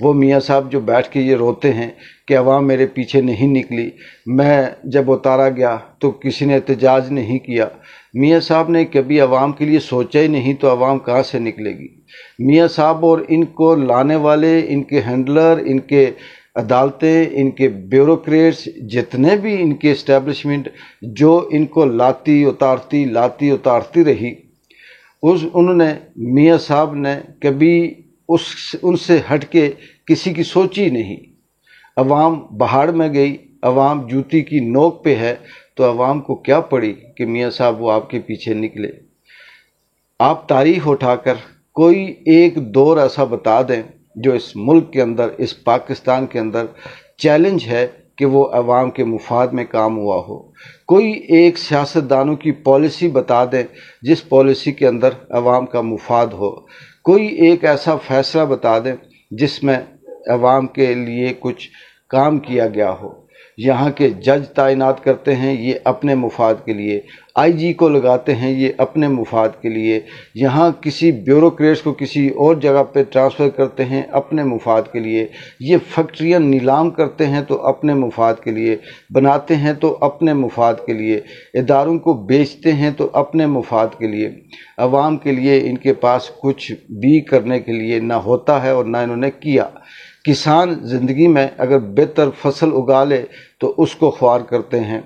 وہ میاں صاحب جو بیٹھ کے یہ روتے ہیں کہ عوام میرے پیچھے نہیں نکلی، میں جب اتارا گیا تو کسی نے احتجاج نہیں کیا، میاں صاحب نے کبھی عوام کے لیے سوچا ہی نہیں، تو عوام کہاں سے نکلے گی؟ میاں صاحب اور ان کو لانے والے، ان کے ہینڈلر، ان کے عدالتیں، ان کے بیوروکریٹس، جتنے بھی ان کے اسٹیبلشمنٹ جو ان کو لاتی اتارتی رہی، انہوں نے، میاں صاحب نے کبھی ان سے ہٹ کے کسی کی سوچی نہیں۔ عوام بہاڑ میں گئی، عوام جوتی کی نوک پہ ہے، تو عوام کو کیا پڑی کہ میاں صاحب وہ آپ کے پیچھے نکلے؟ آپ تاریخ اٹھا کر کوئی ایک دور ایسا بتا دیں جو اس ملک کے اندر، اس پاکستان کے اندر چیلنج ہے کہ وہ عوام کے مفاد میں کام ہوا ہو۔ کوئی ایک سیاستدانوں کی پالیسی بتا دیں جس پالیسی کے اندر عوام کا مفاد ہو۔ کوئی ایک ایسا فیصلہ بتا دیں جس میں عوام کے لیے کچھ کام کیا گیا ہو۔ یہاں کے جج تعینات کرتے ہیں یہ اپنے مفاد کے لیے، آئی جی کو لگاتے ہیں یہ اپنے مفاد کے لیے، یہاں کسی بیوروکریٹس کو کسی اور جگہ پہ ٹرانسفر کرتے ہیں اپنے مفاد کے لیے، یہ فیکٹریاں نیلام کرتے ہیں تو اپنے مفاد کے لیے، بناتے ہیں تو اپنے مفاد کے لیے، اداروں کو بیچتے ہیں تو اپنے مفاد کے لیے۔ عوام کے لیے ان کے پاس کچھ بھی کرنے کے لیے نہ ہوتا ہے اور نہ انہوں نے کیا۔ کسان زندگی میں اگر بہتر فصل اگا لے تو اس کو خوار کرتے ہیں،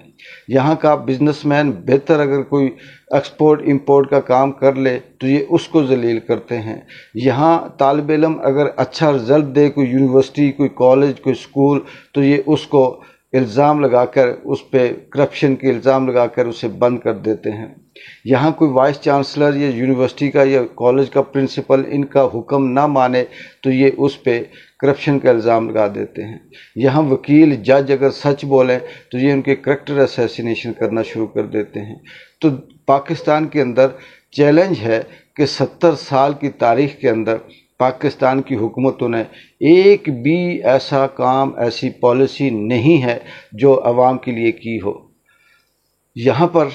یہاں کا بزنس مین بہتر اگر کوئی ایکسپورٹ امپورٹ کا کام کر لے تو یہ اس کو ذلیل کرتے ہیں، یہاں طالب علم اگر اچھا رزلٹ دے، کوئی یونیورسٹی، کوئی کالج، کوئی اسکول، تو یہ اس کو الزام لگا کر، اس پہ کرپشن کے الزام لگا کر اسے بند کر دیتے ہیں۔ یہاں کوئی وائس چانسلر یا یونیورسٹی کا یا کالج کا پرنسپل ان کا حکم نہ مانے تو یہ اس پہ کرپشن کا الزام لگا دیتے ہیں۔ یہاں وکیل، جج اگر سچ بولیں تو یہ ان کے کریکٹر اسیسینیشن کرنا شروع کر دیتے ہیں۔ تو پاکستان کے اندر چیلنج ہے کہ 70 سال کی تاریخ کے اندر پاکستان کی حکومتوں نے ایک بھی ایسا کام، ایسی پالیسی نہیں ہے جو عوام کے لیے کی ہو۔ یہاں پر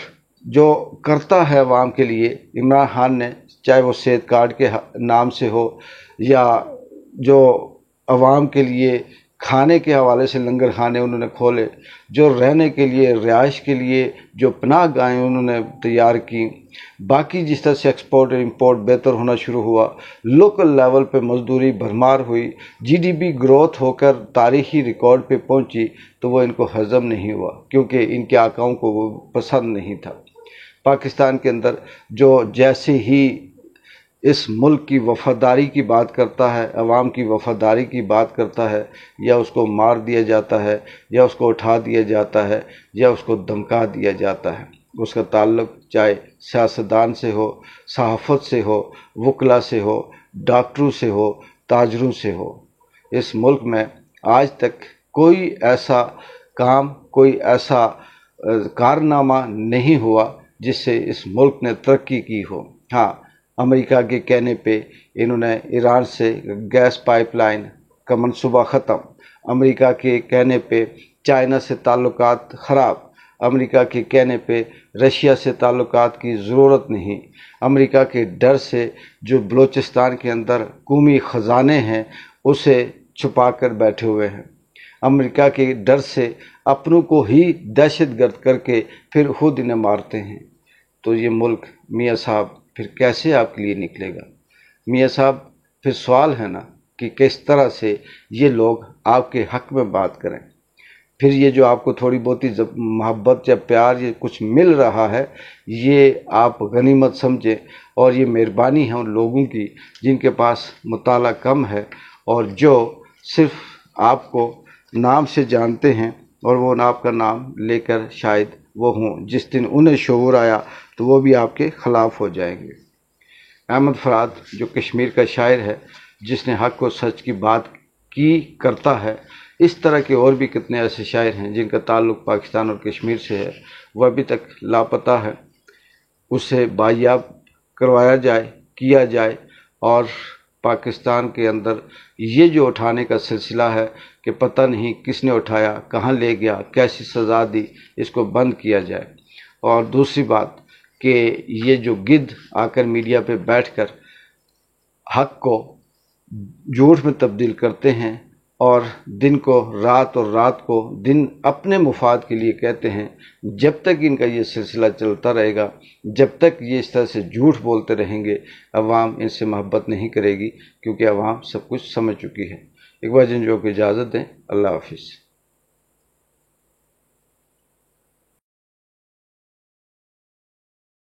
جو کرتا ہے عوام کے لیے عمران خان نے، چاہے وہ صحت کارڈ کے نام سے ہو یا جو عوام کے لیے کھانے کے حوالے سے لنگر خانے انہوں نے کھولے، جو رہنے کے لیے، رہائش کے لیے جو پناہ گاہیں انہوں نے تیار کی، باقی جس طرح سے ایکسپورٹ اور امپورٹ بہتر ہونا شروع ہوا، لوکل لیول پہ مزدوری بھرمار ہوئی، جی ڈی پی گروتھ ہو کر تاریخی ریکارڈ پہ پہنچی، تو وہ ان کو ہضم نہیں ہوا کیونکہ ان کے آقاؤں کو وہ پسند نہیں تھا۔ پاکستان کے اندر جو جیسے ہی اس ملک کی وفاداری کی بات کرتا ہے، عوام کی وفاداری کی بات کرتا ہے، یا اس کو مار دیا جاتا ہے، یا اس کو اٹھا دیا جاتا ہے، یا اس کو دھمکا دیا جاتا ہے۔ اس کا تعلق چاہے سیاستدان سے ہو، صحافت سے ہو، وکلا سے ہو، ڈاکٹروں سے ہو، تاجروں سے ہو۔ اس ملک میں آج تک کوئی ایسا کام، کوئی ایسا کارنامہ نہیں ہوا جس سے اس ملک نے ترقی کی ہو۔ ہاں، امریکہ کے کہنے پہ انہوں نے ایران سے گیس پائپ لائن کا منصوبہ ختم، امریکہ کے کہنے پہ چائنا سے تعلقات خراب، امریکہ کے کہنے پہ رشیا سے تعلقات کی ضرورت نہیں، امریکہ کے ڈر سے جو بلوچستان کے اندر قومی خزانے ہیں اسے چھپا کر بیٹھے ہوئے ہیں، امریکہ کے ڈر سے اپنوں کو ہی دہشت گرد کر کے پھر خود انہیں مارتے ہیں۔ تو یہ ملک میاں صاحب پھر کیسے آپ کے لیے نکلے گا؟ میاں صاحب پھر سوال ہے نا کہ کس طرح سے یہ لوگ آپ کے حق میں بات کریں۔ پھر یہ جو آپ کو تھوڑی بہت محبت یا پیار یہ کچھ مل رہا ہے، یہ آپ غنیمت سمجھیں، اور یہ مہربانی ہے ان لوگوں کی جن کے پاس مطالعہ کم ہے اور جو صرف آپ کو نام سے جانتے ہیں، اور وہ آپ کا نام لے کر شاید وہ ہوں، جس دن انہیں شعور آیا تو وہ بھی آپ کے خلاف ہو جائیں گے۔ احمد فراد جو کشمیر کا شاعر ہے، جس نے حق و سچ کی بات کی کرتا ہے، اس طرح کے اور بھی کتنے ایسے شاعر ہیں جن کا تعلق پاکستان اور کشمیر سے ہے، وہ ابھی تک لاپتہ ہے۔ اسے بایاب کروایا جائے، کیا جائے، اور پاکستان کے اندر یہ جو اٹھانے کا سلسلہ ہے کہ پتہ نہیں کس نے اٹھایا، کہاں لے گیا، کیسی سزا دی، اس کو بند کیا جائے۔ اور دوسری بات کہ یہ جو گدھ آ کر میڈیا پہ بیٹھ کر حق کو جھوٹ میں تبدیل کرتے ہیں اور دن کو رات اور رات کو دن اپنے مفاد کے لیے کہتے ہیں. جب تک ان کا یہ سلسلہ چلتا رہے گا، جب تک یہ اس طرح سے جھوٹ بولتے رہیں گے، عوام ان سے محبت نہیں کرے گی، کیونکہ عوام سب کچھ سمجھ چکی ہے. اقبال جنجوع کو اجازت دیں. اللہ حافظ.